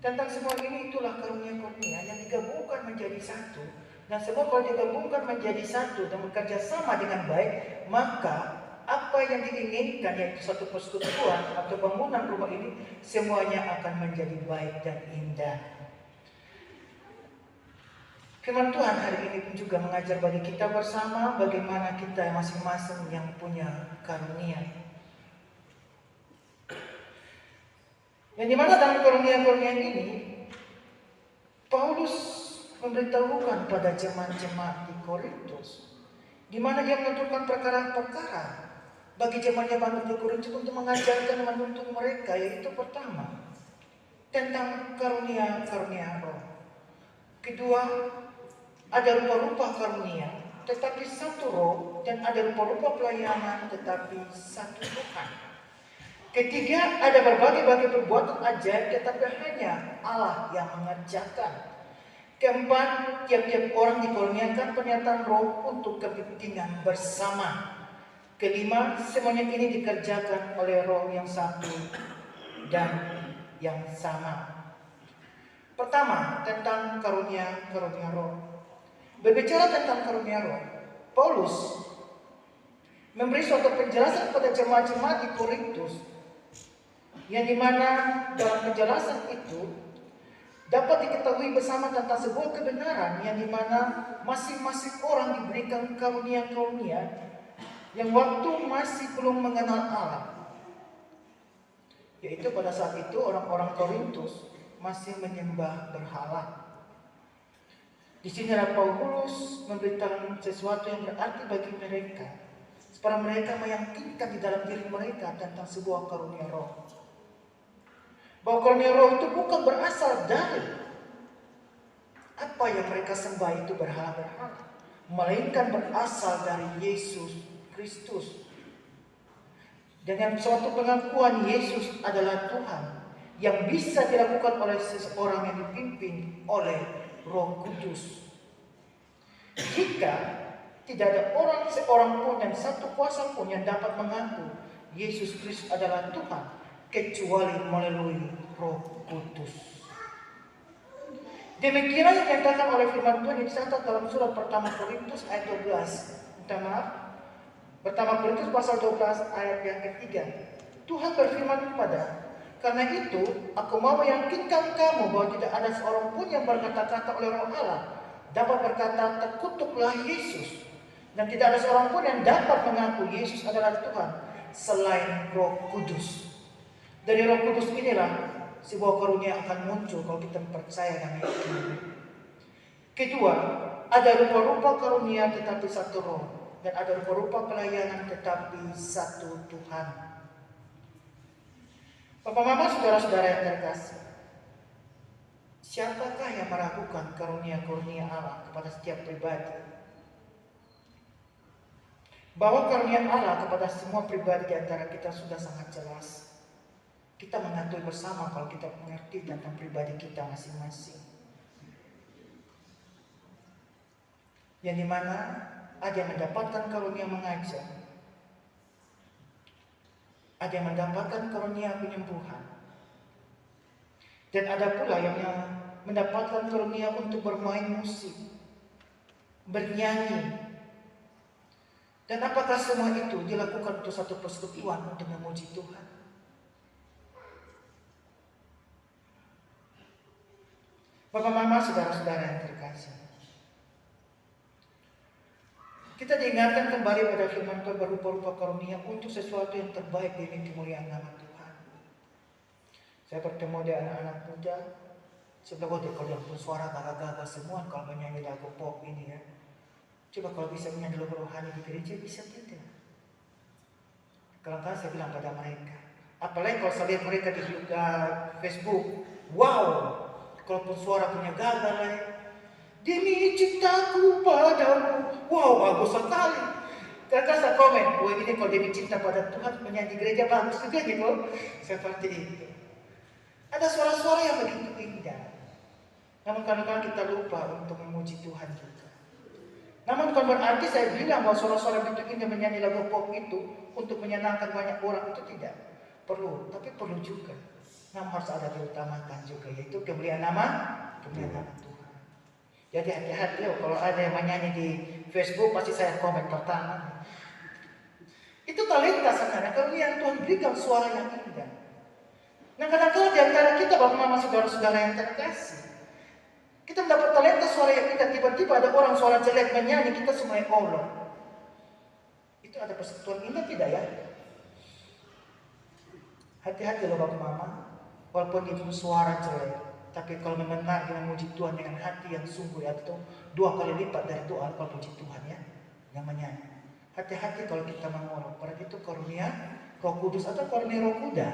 Tentang semua ini itulah karunia-karunia yang digabungkan menjadi satu. Dan semua kalau digabungkan menjadi satu dan bekerja sama dengan baik, maka apa yang diinginkan yaitu satu persekutuan atau bangunan rumah ini semuanya akan menjadi baik dan indah. Firman Tuhan hari ini pun juga mengajar bagi kita bersama bagaimana kita masing-masing yang punya karunia. Yang dimana dalam karunia-karunia ini Paulus memberitahukan pada jemaat-jemaat di Korintus, di mana dia menentukan perkara-perkara bagi jemaat-jemaat di Korintus untuk mengajarkan dan menuntun mereka, yaitu pertama tentang karunia-karunia roh. Kedua, ada rupa-rupa karunia tetapi satu roh, dan ada rupa-rupa pelayanan tetapi satu Tuhan. Ketiga, ada berbagai-bagai perbuatan ajaib tetapi hanya Allah yang mengerjakan. Keempat, tiap-tiap orang dikurniakan pernyataan roh untuk kepentingan bersama. Kelima, semuanya ini dikerjakan oleh roh yang satu dan yang sama. Pertama, tentang karunia-karunia roh. Berbicara tentang karunia roh, Paulus memberi suatu penjelasan kepada jemaat-jemaat di Korintus, yang dimana dalam penjelasan itu dapat diketahui bersama tentang sebuah kebenaran yang dimana masing-masing orang diberikan karunia-karunia yang waktu masih belum mengenal Allah. Yaitu pada saat itu orang-orang Korintus masih menyembah berhala. Di sini Paulus memberitakan sesuatu yang berarti bagi mereka, supaya mereka meyakinkan di dalam diri mereka tentang sebuah karunia roh. Bahwa karunia roh itu bukan berasal dari apa yang mereka sembah itu berhala-berhala, melainkan berasal dari Yesus Kristus. Dengan suatu pengakuan Yesus adalah Tuhan yang bisa dilakukan oleh seseorang yang dipimpin oleh Roh Kudus. Jika tidak ada seorang pun dan satu kuasa pun yang dapat mengaku Yesus Kristus adalah Tuhan kecuali melalui Roh Kudus. Demikianlah yang dikatakan oleh firman Tuhan yang dicatat dalam surat pertama Korintus ayat 12. Pertama Korintus pasal 12 ayat yang ketiga. Tuhan berfirman karena itu aku mau meyakinkan kamu bahwa tidak ada seorang pun yang berkata-kata oleh Roh Allah dapat berkata terkutuklah Yesus, dan tidak ada seorang pun yang dapat mengaku Yesus adalah Tuhan selain Roh Kudus. Dari Roh Kudus inilah sebuah karunia akan muncul kalau kita percaya dan meyakini. Kedua, ada rupa-rupa karunia tetapi satu roh, dan ada rupa-rupa pelayanan tetapi satu Tuhan. Bapak Mama, saudara-saudara yang terkasih, siapakah yang meragukan karunia-karunia Allah kepada setiap pribadi? Bahwa karunia Allah kepada semua pribadi di antara kita sudah sangat jelas. Kita mengetahui bersama kalau kita mengerti tentang pribadi kita masing-masing. Yang dimana ada yang mendapatkan karunia mengajar, ada yang mendapatkan karunia penyembuhan, dan ada pula yang mendapatkan karunia untuk bermain musik, bernyanyi. Dan apakah semua itu dilakukan untuk satu persekutuan untuk memuji Tuhan? Bapak Mama, saudara-saudara yang terkasih, kita diingatkan kembali pada firman Tuhan berupa-rupa karunia untuk sesuatu yang terbaik demi kemuliaan nama Tuhan. Saya bertemu dengan anak-anak muda, saya bilang, kalau yang bersuara gagah-gagah semua kalau menyanyi lagu pop ini ya. Coba kalau bisa menyanyi lagu rohani di gereja, bisa tidak? Kalau enggak, saya bilang pada mereka. Apalagi kalau saya lihat mereka di Facebook, wow, kalaupun suara punya gagah lah ya. Demi cintaku padamu, wow, bagus sekali. Kadang saya komen, wah ini kalau demi cinta pada Tuhan menyanyi gereja bagus juga gitu. Seperti itu. Ada suara-suara yang begitu indah. Namun kadang-kadang kita lupa untuk memuji Tuhan juga. Namun bukan berarti saya bilang bahwa suara-suara begitu indah menyanyi lagu pop itu untuk menyenangkan banyak orang, itu tidak perlu, tapi perlu juga Namun harus ada diutamakan juga, yaitu kemuliaan nama Tuhan. Jadi hati-hati kalau ada yang menyanyi di Facebook, pasti saya komen pertama. Itu talenta sekarang, kemuliaan Tuhan berikan suara yang indah. Nah kadang-kadang di antara kita, bapak mama saudara-saudara yang terkasih, kita mendapat talenta suara yang indah, tiba-tiba ada orang suara jelek menyanyi, kita semuanya Allah. Itu ada persekutuan indah tidak ya? Hati-hati loh bapak mama, walaupun itu suara jelek, tapi kalau benar dengan memuji Tuhan dengan hati yang sungguh, itu 2 kali lipat dari doa kalau puji Tuhan ya, yang menyanyi. Hati-hati kalau kita mengolok, padahal itu karunia Roh Kudus atau karunia Roh Kuda.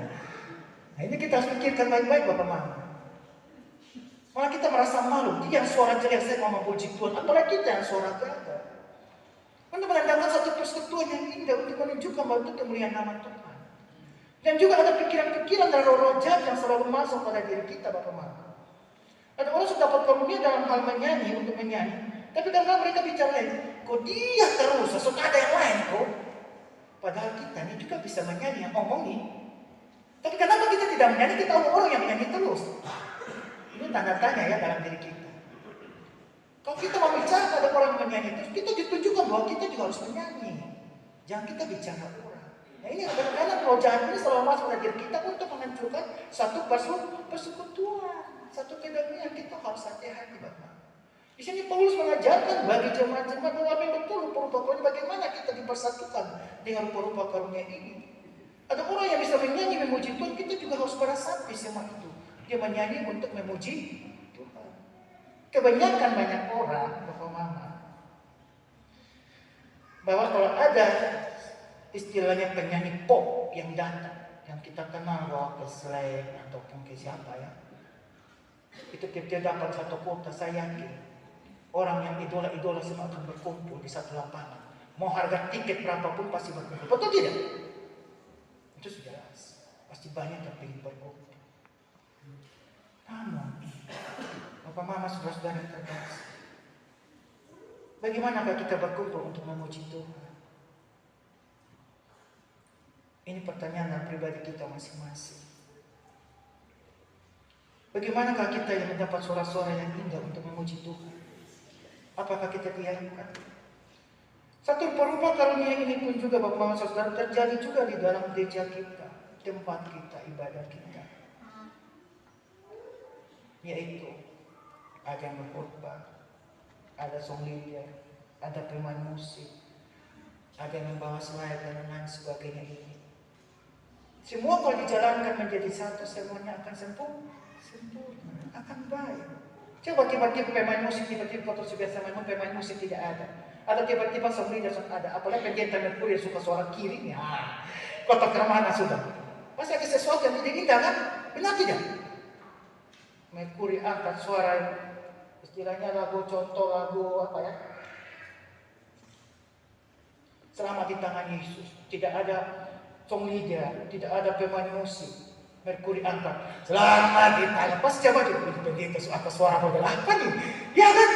Nah ini kita harus pikirkan baik-baik bapak mama. Malah kita merasa malu, dia yang suara jelek saya mau memuji Tuhan, apalagi kita yang suara gagal. Untuk mengandalkan satu persekutuan yang indah untuk menunjukkan bahwa itu kemuliaan nama Tuhan. Dan juga ada pikiran-pikiran dari roh-roh jahat yang selalu masuk pada diri kita bapak mama. Ada orang sudah dapat karunia dalam hal menyanyi, untuk menyanyi, tapi kadang mereka bicara lain. Kok dia terus, sesuatu ada yang lain kok. Padahal kita ini juga bisa menyanyi, yang omongin. Tapi kenapa kita tidak menyanyi, kita orang yang menyanyi terus? Ini tanda tanya ya dalam diri kita. Kalau kita mau bicara pada orang menyanyi terus, kita ditunjukkan bahwa kita juga harus menyanyi. Jangan kita bicara orang. Nah ini kadang-kadang roh jahat ini selalu masuk pada diri kita untuk menghancurkan satu persekutuan, satu kedamaian. Kita harus hati-hati bapak. Di sini Paulus mengajarkan bagi jemaat-jemaat bahwa betul rupa-rupa karunia, bagaimana kita dipersatukan dengan rupa-rupa karunia ini. Ada orang yang bisa menyanyi memuji Tuhan, kita juga harus pada saat sama itu. Dia menyanyi untuk memuji Tuhan. Kebanyakan banyak orang, bapak mama, bahwa kalau ada istilahnya penyanyi pop yang datang, yang kita kenal bahwa ke Slang ataupun ke siapa ya, itu kita dapat satu kota, saya yakin orang yang idola-idola semua akan berkumpul di satu lapangan. Mau harga tiket berapapun pasti berkumpul. Betul tidak? Itu sudah jelas. Pasti banyak yang ingin berkumpul. Namun, bapak mama saudara-saudara yang terkasih, bagaimanakah kita berkumpul untuk memuji Tuhan? Ini pertanyaan dalam pribadi kita masing-masing. Bagaimanakah kita yang mendapat suara-suara yang indah untuk memuji Tuhan? Apakah kita diamkan? Satu perupa karunia ini pun juga bapak mama saudara terjadi juga di dalam gereja kita, tempat kita, ibadah kita. Yaitu ada yang berkhotbah, ada song leader, ada pemain musik, ada yang membawa slide dan lain sebagainya ini. Semua kalau dijalankan menjadi satu, semuanya akan sempurna, akan baik. Coba tiba-tiba pemain musik, tiba-tiba kalau biasa pemain musik tidak ada. Atau tiba-tiba song leader ada. Apalagi pendeta Merkuri yang suka suara kiri, ya, kota kemana sudah. Pasti ada sesuatu yang tidak indah kan? Benar tidak? Merkuri angkat suara, istilahnya contoh lagu apa ya? Selamat di tangan Yesus. Tidak ada song leader, tidak ada pemain musik. Merkuri angkat, selamat di tangan. Pas coba begitu suara model apa nih? Ya kan?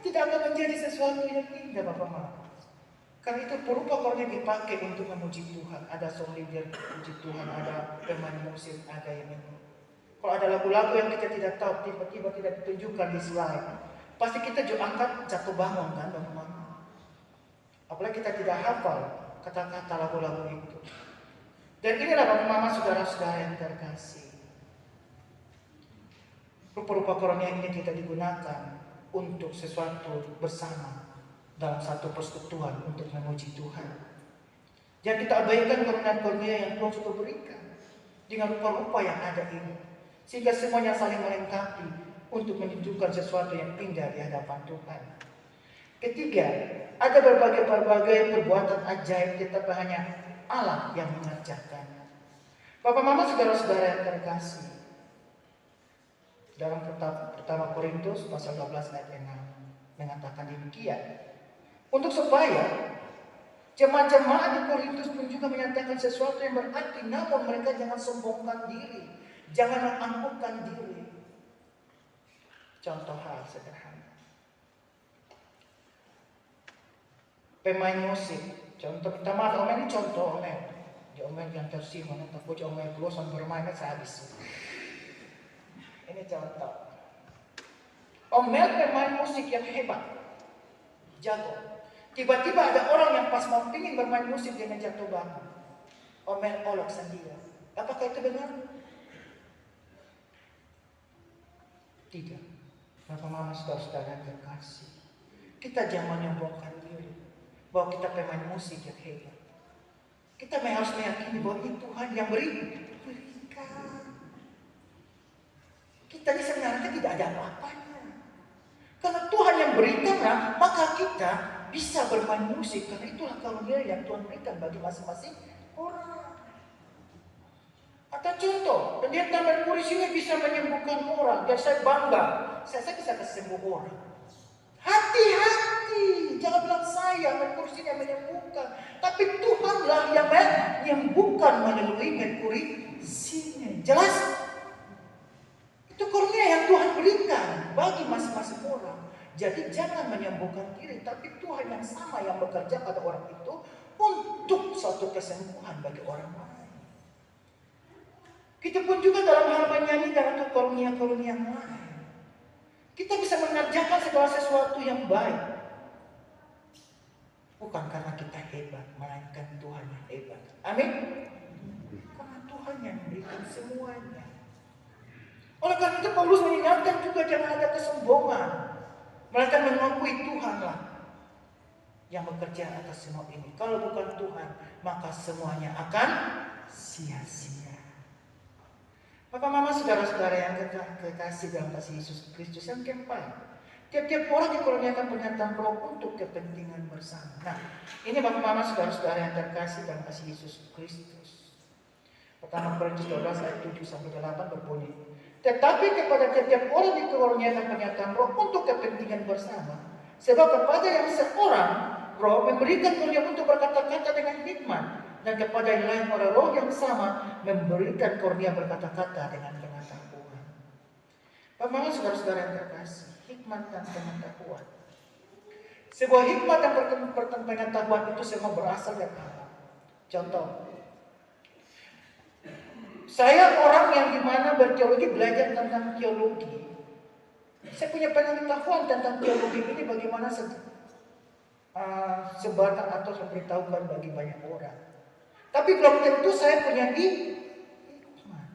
Tidak akan menjadi sesuatu yang indah bapak mama. Karena itu perupa karunia dipakai untuk memuji Tuhan. Ada song leader memuji Tuhan, ada pemain musik, ada yang ini. Kalau ada lagu-lagu yang kita tidak tahu, tiba-tiba tidak ditunjukkan di slide, pasti kita juga angkat jatuh bangun kan bapak mama. Apalagi kita tidak hafal kata-kata lagu-lagu itu. Dan inilah bapak mama saudara-saudara yang terkasih. Rupa-rupa karunia ini kita digunakan untuk sesuatu bersama dalam satu persekutuan untuk memuji Tuhan. Jangan kita abaikan karunia-karunia yang Tuhan sudah berikan dengan rupa-rupa yang ada ini, sehingga semuanya saling melengkapi untuk menunjukkan sesuatu yang indah di hadapan Tuhan. Ketiga, ada berbagai perbuatan ajaib, tetapi hanya Allah yang mengerjakannya. Bapak mama saudara-saudara yang terkasih, dalam pertama Korintus pasal 12 ayat 6 mengatakan demikian. Untuk supaya jemaat-jemaat di Korintus pun juga menyatakan sesuatu yang berarti, namun mereka jangan sombongkan diri, jangan menganggukkan diri. Contoh hal sederhana, pemain musik. Contoh pertama, ini contoh Omen. Diomel yang tersinggung, tapi diomel glosan bermainnya sehabis. Ini contoh. Omel pemain musik yang hebat, jago. Tiba-tiba ada orang yang pas mau pingin bermain musik dengan jatuh bangun. Omel olok sendiri. Apakah itu benar? Tidak. Bapak mama saudara-saudara yang terkasih, kita jangan menyombongkan diri bahwa kita pemain musik yang hebat. Kita harus meyakini bahwa itu Tuhan yang berikan. Kita ini sebenarnya tidak ada apa-apanya. Karena Tuhan yang berikan, maka kita bisa bermain musik. Karena itulah karunia yang Tuhan berikan bagi masing-masing orang. Atau contoh, pendeta Merkurius ini bisa menyembuhkan orang. Dan saya bangga, saya bisa kesembuh orang. Hati-hati, jangan bilang saya Merkurius ini yang menyembuhkan. Tapi Tuhanlah yang menyembuhkan melalui Merkurius ini. Jelas? Itu karunia yang Tuhan berikan bagi masing-masing orang. Jadi jangan menyembuhkan diri, tapi Tuhan yang sama yang bekerja pada orang itu untuk suatu kesembuhan bagi orang lain. Kita pun juga dalam hal menyanyi dan untuk karunia-karunia yang lain. Kita bisa mengerjakan segala sesuatu yang baik. Bukan karena kita hebat, melainkan Tuhan yang hebat. Amin. Karena Tuhan yang memberikan semuanya. Oleh karena itu Paulus mengingatkan juga jangan ada kesombongan, melainkan mengakui Tuhanlah yang bekerja atas semua ini. Kalau bukan Tuhan, maka semuanya akan sia-sia. Bapak mama saudara-saudara yang kekasih dalam kasih Yesus Kristus yang keempat, tiap-tiap orang dikurniakan pernyataan roh untuk kepentingan bersama. Nah, ini bapak mama saudara-saudara yang terkasih dalam kasih Yesus Kristus. Pertama Korintus 12 ayat 7-8 berbunyi, tetapi kepada tiap-tiap orang dikurniakan pernyataan roh untuk kepentingan bersama. Sebab kepada yang seorang roh memberikan karunia untuk berkata-kata dengan hikmat, dan kepada yang lain orang roh yang sama memberikan karunia berkata-kata dengan pengetahuan. Bagaimana saudara-saudara yang terkasih, hikmat dan pengetahuan. Sebuah hikmat dan pengetahuan itu semua berasal dari Allah. Contoh, saya orang yang dimana berteologi, belajar tentang teologi. Saya punya pengetahuan tentang teologi ini bagaimana sebarkan atau memberitahukan bagi banyak orang. Tapi belum tentu saya punya hikmat.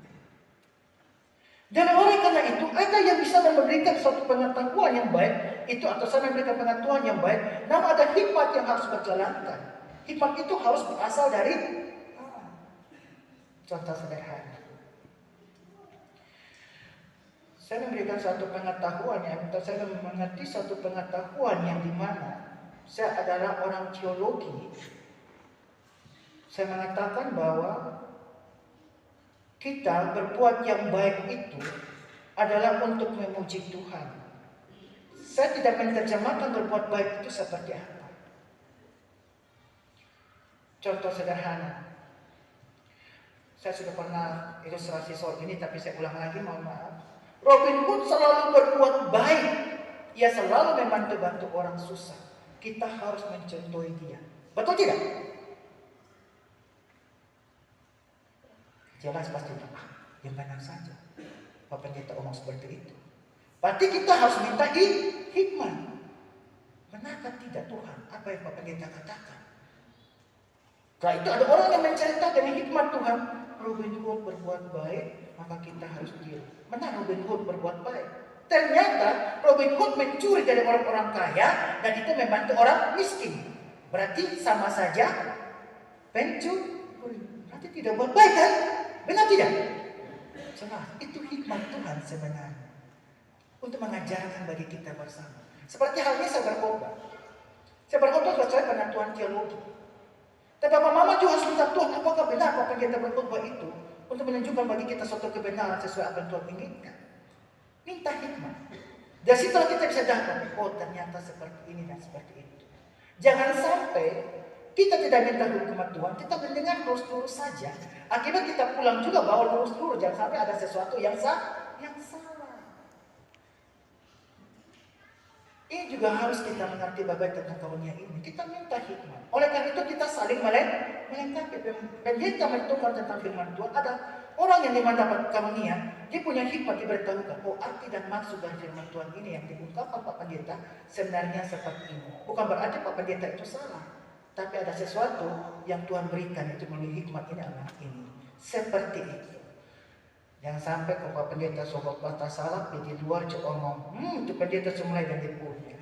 Dan oleh karena itu ada yang bisa memberikan suatu pengetahuan yang baik itu, atau saya memberikan pengetahuan yang baik, namun ada hikmat yang harus berjalankan. Hikmat itu harus berasal dari Allah. Contoh sederhana, saya memberikan suatu pengetahuan yang, atau saya mengerti suatu pengetahuan yang dimana saya adalah orang teologi. Saya mengatakan bahwa kita berbuat yang baik itu adalah untuk memuji Tuhan. Saya tidak menerjemahkan berbuat baik itu seperti apa. Contoh sederhana, saya sudah pernah ilustrasi soal ini, tapi saya ulang lagi, mohon maaf. Robin Hood selalu berbuat baik. Ia selalu membantu orang susah. Kita harus mencontohi dia. Betul tidak? Jelas pasti yang benar saja. Bapak kita omong seperti itu. Berarti kita harus minta hikmat. Benarkah tidak Tuhan apa yang Bapak kita katakan? Setelah itu ada orang yang mencerita dengan hikmat Tuhan. Robin Hood berbuat baik, maka kita harus tiru. Benar Robin Hood berbuat baik. Ternyata Robin Hood mencuri dari orang-orang kaya dan itu membantu orang miskin. Berarti sama saja pencuri. Berarti tidak buat baik kan? Benar tidak? Jelas, itu hikmat Tuhan sebenarnya untuk mengajarkan bagi kita bersama. Seperti halnya saya berkhotbah. Saya berkhotbah sesuai pengetahuan teologi. Tapi Bapak Mama juga harus minta Tuhan, apakah benar apa yang kita berkhotbah itu untuk menunjukkan bagi kita suatu kebenaran sesuai apa yang Tuhan inginkan. Minta hikmat. Dan setelah kita bisa dapat, oh ternyata seperti ini dan seperti itu. Jangan sampai kita tidak minta hikmat Tuhan, kita mendengar lurus-lurus saja. Akibat kita pulang juga bawa lurus-lurus, jangan sampai ada sesuatu yang salah. Ini juga harus kita mengerti bagai tentang karunia ini. Kita minta hikmat. Oleh karena itu kita saling melengkapi. Pendeta menentukan tentang firman Tuhan. Ada orang yang mendapat karunia, dia punya hikmat diberitahukan. Oh, arti dan maksud dari firman Tuhan ini yang diungkapkan Pak Pendeta sebenarnya seperti ini. Bukan berarti Pak Pendeta itu salah. Tapi ada sesuatu yang Tuhan berikan itu melalui hikmat ini anak ini. Seperti itu. Jangan sampai ke Pak Pendeta sobat batas salah di luar omong, itu pendeta semulai dan dipunya.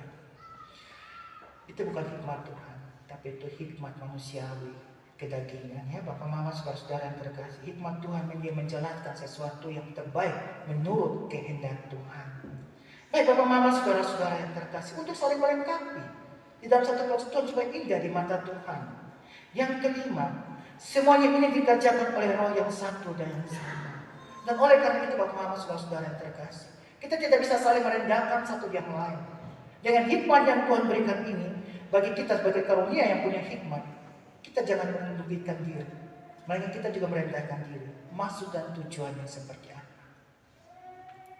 Itu bukan hikmat Tuhan, tapi itu hikmat manusiawi, kedagingan. Ya Bapak Mama saudara-saudara yang terkasih, hikmat Tuhan dia menjalankan sesuatu yang terbaik menurut kehendak Tuhan. Baik Bapak Mama saudara-saudara yang terkasih, untuk saling melengkapi di dalam satu persatuan supaya indah di mata Tuhan. Yang kelima, semuanya ini dikerjakan oleh Roh yang satu dan yang sama. Dan oleh karena itu Bapak Mama saudara-saudara yang terkasih, kita tidak bisa saling merendahkan satu yang lain. Dengan hikmat yang Tuhan berikan ini, bagi kita sebagai karunia yang punya hikmat, kita jangan menundukkan diri, melainkan kita juga merendahkan diri. Maksud dan tujuannya seperti apa?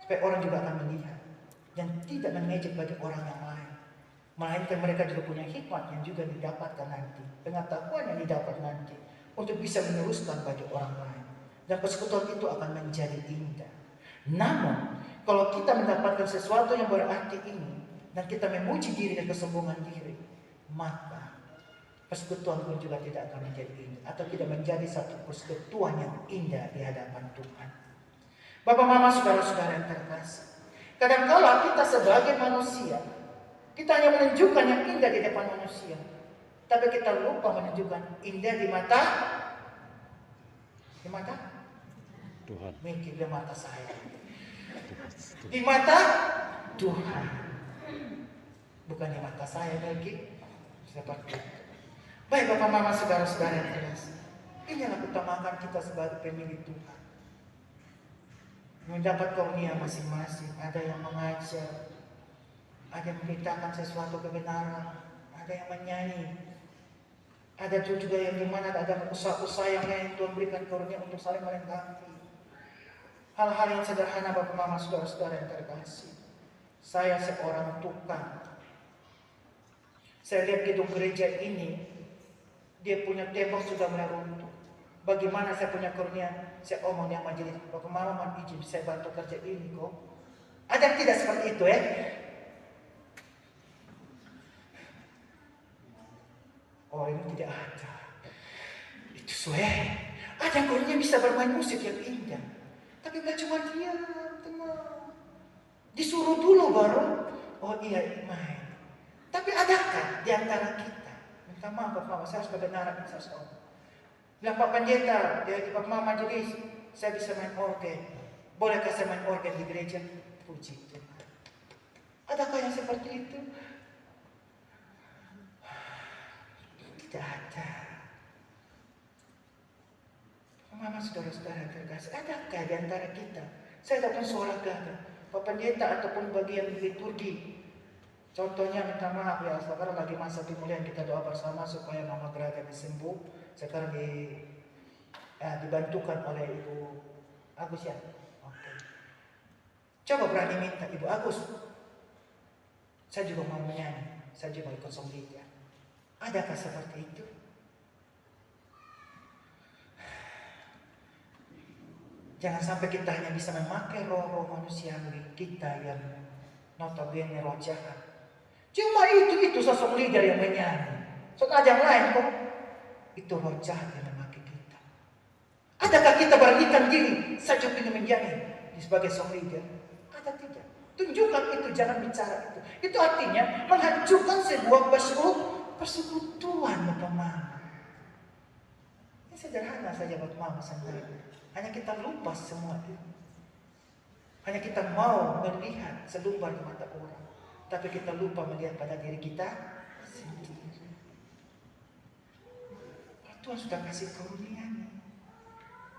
Supaya orang juga akan melihat dan tidak mengejek bagi orang yang lain, melainkan mereka juga punya hikmat yang juga didapatkan nanti, pengetahuan yang didapat nanti untuk bisa meneruskan bagi orang lain. Dan persekutuan itu akan menjadi indah. Namun, kalau kita mendapatkan sesuatu yang berarti ini, dan kita memuji diri dan kesombongan diri, maka persekutuan pun juga tidak akan menjadi indah. Atau tidak menjadi satu persekutuan yang indah di hadapan Tuhan. Bapak Mama saudara-saudara yang terkasih, kadang-kala kita sebagai manusia, kita hanya menunjukkan yang indah di depan manusia. Tapi kita lupa menunjukkan indah di mata Tuhan. Mungkin di mata saya. Di mata Tuhan. Bukan di mata saya lagi. Seperti itu. Baik Bapak Mama saudara-saudara yang terkasih, ini yang utamakan kita sebagai pemilik Tuhan. Mendapat karunia masing-masing. Ada yang mengajar, ada yang memberitakan sesuatu kebenaran, ada yang menyanyi. Ada juga yang dimana ada usaha-usaha yang lain Tuhan berikan karunia untuk saling melengkapi. Hal-hal yang sederhana Bapak Mama saudara-saudara yang terkasih. Saya seorang tukang. Saya lihat gedung gereja ini, dia punya tembok sudah mulai runtuh. Bagaimana saya punya karunia? Saya omong yang majelis, Bapak Mama mohon izin saya bantu kerja ini kok. Ada yang tidak seperti itu ya? Oh ini tidak ada. Itu suai. Ada yang karunia bisa bermain musik yang indah. Tapi gak cuma dia, tenang. Disuruh dulu baru, oh iya main. Tapi adakah di antara kita? Minta maaf Bapak Mama, saya harus kebenaran seseorang. Bilang Pak Pendeta, di Bapak Mama majelis, saya bisa main organ. Bolehkah saya main organ di gereja? Puji Tuhan. Adakah yang seperti itu? Tidak ada. Mama saudara-saudara terkasih, adakah di antara kita? Saya datang suara gagah, Pak Pendeta ataupun bagian liturgi. Contohnya minta maaf ya, sekarang lagi masa pemulihan, kita doa bersama supaya Mama Graga disembuh. Sekarang dibantukan oleh Ibu Agus ya. Oke. Coba berani minta Ibu Agus. Saya juga mau menyanyi, saya juga ikut sombong. Adakah seperti itu? Jangan sampai kita hanya bisa memakai roh-roh manusiawi kita yang notabene roh jahat. Cuma itu sosok leader yang menyanyi. Soalnya yang lain kok itu roh jahat yang memakai kita. Adakah kita beranikan diri saya juga ingin menyanyi sebagai sosok leader? Ada tidak? Tunjukkan itu, jangan bicara itu. Itu artinya menghancurkan sebuah persekutuan Bapak Mama. Ini sederhana saja Bapak Mama sendiri. Hanya kita lupa semua itu. Hanya kita mau melihat selumbar di mata orang, tapi kita lupa melihat pada diri kita sendiri. Tuhan sudah kasih karunia-Nya.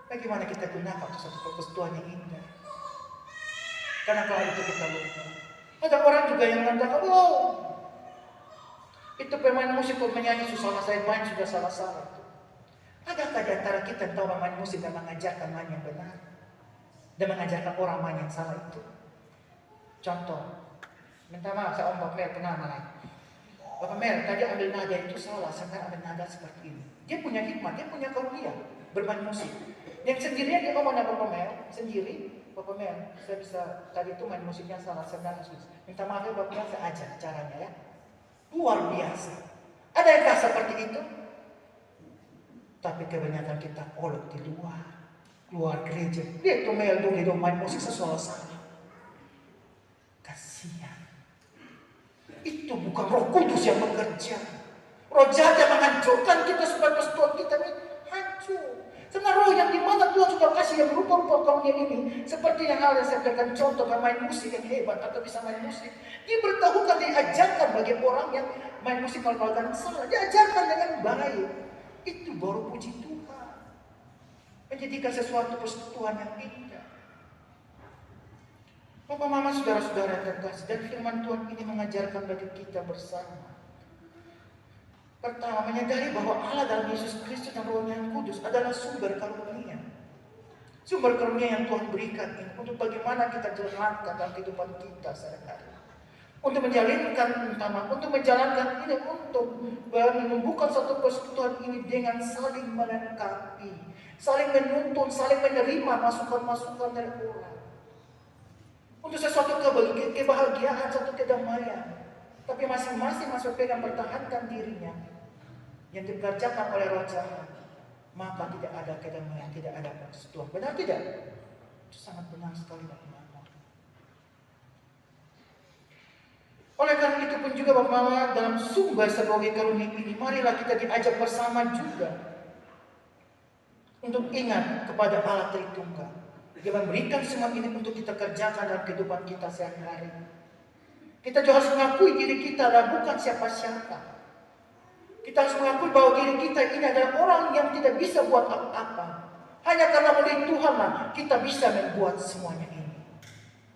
Bagaimana kita gunakan untuk satu persekutuan yang indah? Karena kalau itu kita lupa. Ada orang juga yang mengatakan, oh, itu pemain musik menyanyi susah saya main sudah salah-salah. Adakah di antara kita yang tahu main musik dan mengajarkan main yang benar dan mengajarkan orang main yang salah itu? Contoh, Minta maaf, saya Om Bapak Mel pernah naik. Bapak Mel, tadi ambil nada itu salah, sekarang ambil nada seperti ini. Dia punya hikmat, dia punya karunia bermain musik. Yang sendirian dia ngomong sama Bapak Mel, sendiri, Bapak Mel, saya bisa, tadi itu main musiknya salah, sebenarnya minta maaf ya Bapak Mel, saya ajar caranya ya. Luar biasa. Ada yang tak seperti itu? Tapi kebanyakan kita olok di luar gereja. Dia tuh Mel dong, dia main musik sesuatu salah. Kasihan. Itu bukan Roh Kudus yang bekerja. Roh jahat yang menghancurkan kita supaya persekutuan kita ini hancur. Karena roh yang dimana Tuhan sudah kasih yang berupa-rupa karunia ini, seperti yang hal yang saya berikan contoh main musik yang hebat atau bisa main musik, diberitahukan, diajarkan bagi orang yang main musik melakukan yang salah, diajarkan dengan baik. Itu baru puji Tuhan, menjadikan sesuatu persekutuan yang indah. Bapak, mama, saudara-saudara yang terkasih, dan firman Tuhan ini mengajarkan bagi kita bersama. Pertama, menyadari bahwa Allah dalam Yesus Kristus dan Roh yang Kudus adalah sumber karunia. Sumber karunia yang Tuhan berikan ini untuk bagaimana kita jalankan dalam kehidupan kita sehari-hari. Untuk menjalankan untuk menjalankan ini, untuk membuka satu persekutuan ini dengan saling melengkapi, saling menuntun, saling menerima masukan-masukan dari orang. Untuk sesuatu kebahagiaan, satu kedamaian. Tapi masing-masing masuk pegang pertahankan dirinya yang dikerjakan oleh roh jahat, maka tidak ada kedamaian, tidak ada persekutuan. Benar tidak? Itu sangat benar sekali, Bapak-Bapak. Oleh karena itu pun juga Bapak-Bapak, dalam sumber sebagai karunia ini, marilah kita diajak bersama juga untuk ingat kepada Allah Tritunggal. Dia memberikan semua ini untuk kita kerjakan dalam kehidupan kita sehari-hari. Kita juga harus mengakui diri kita adalah bukan siapa-siapa. Kita harus mengakui bahwa diri kita ini adalah orang yang tidak bisa buat apa-apa. Hanya karena oleh Tuhan lah kita bisa membuat semuanya ini.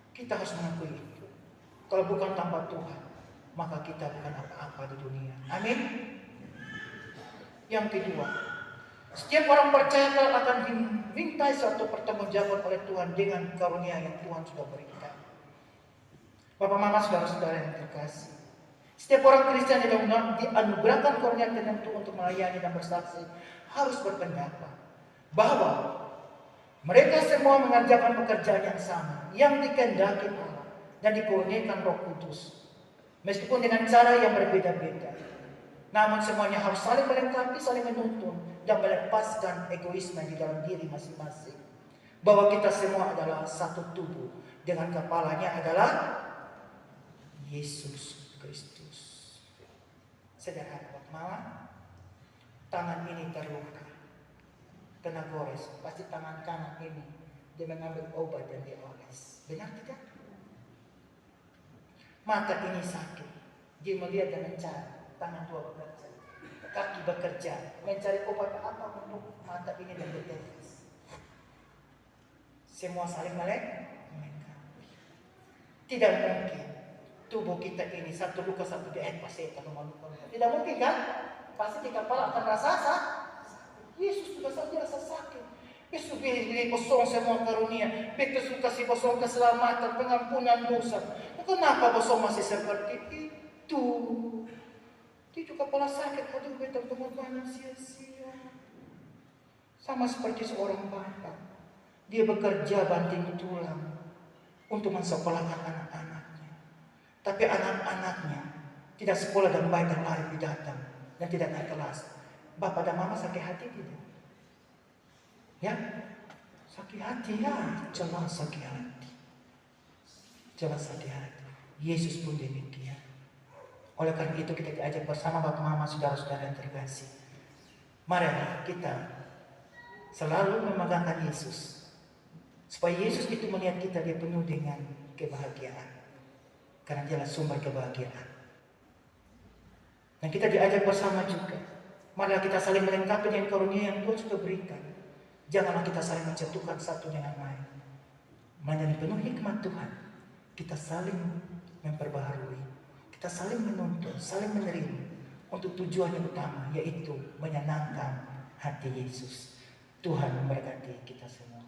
Kita harus mengakui itu. Kalau bukan tanpa Tuhan, maka kita bukan apa-apa di dunia. Amin. Yang kedua, setiap orang percaya akan dimintai suatu pertanggungjawaban oleh Tuhan dengan karunia yang Tuhan sudah berikan. Bapak, mama, saudara-saudara yang terkasih, setiap orang Kristen yang dianugerahkan karunia tertentu untuk melayani dan bersaksi harus berpendapat bahwa mereka semua mengerjakan pekerjaan yang sama, yang dikehendaki Allah dan dikurniakan Roh Kudus, meskipun dengan cara yang berbeda-beda. Namun semuanya harus saling melengkapi, saling menuntun, dan melepaskan egoisme di dalam diri masing-masing. Bahwa kita semua adalah satu tubuh, dengan kepalanya adalah Yesus Kristus. Sederhana, Bapak Mama, tangan ini terluka, kena gores, pasti tangan kanan ini dia mengambil obat dan dia oles. Benar tidak? Mata ini sakit, dia melihat dan mencari, tangan dua bekerja, kaki bekerja, mencari obat apa untuk mata ini dan bertetes. Semua saling melengkapi. Tidak mungkin tubuh kita ini satu luka satu pasti akan memalukan. Tidak mungkin kan? Pasti di kepala akan rasa sakit. Yesus juga saja rasa sakit. Yesus beri kosong semua karunia. Yesus kasih kosong keselamatan, pengampunan dosa. Kenapa kosong masih seperti itu? Itu kepala sakit, aduh betul pengorbanan sia-sia. Sama seperti seorang bapak, dia bekerja banting tulang untuk mensekolahkan anak-anak. Tapi anak-anaknya tidak sekolah dan baik dan arif datang dan tidak naik kelas. Bapak dan mama sakit hati tidak? Ya, sakit hati ya, jelas sakit hati. Jelas sakit hati. Yesus pun demikian. Oleh karena itu kita diajak bersama Bapak Mama, saudara-saudara yang terkasih. Mari kita selalu memegangkan Yesus. Supaya Yesus itu melihat kita, dia penuh dengan kebahagiaan. Karena dialah sumber kebahagiaan. Dan kita diajak bersama juga. Marilah kita saling melengkapi dengan karunia yang Tuhan sudah berikan. Janganlah kita saling menjatuhkan satu dengan lain. Melainkan penuh hikmat Tuhan, kita saling memperbaharui. Kita saling menuntun, saling menerima. Untuk tujuan yang utama, yaitu menyenangkan hati Yesus. Tuhan memberkati kita semua.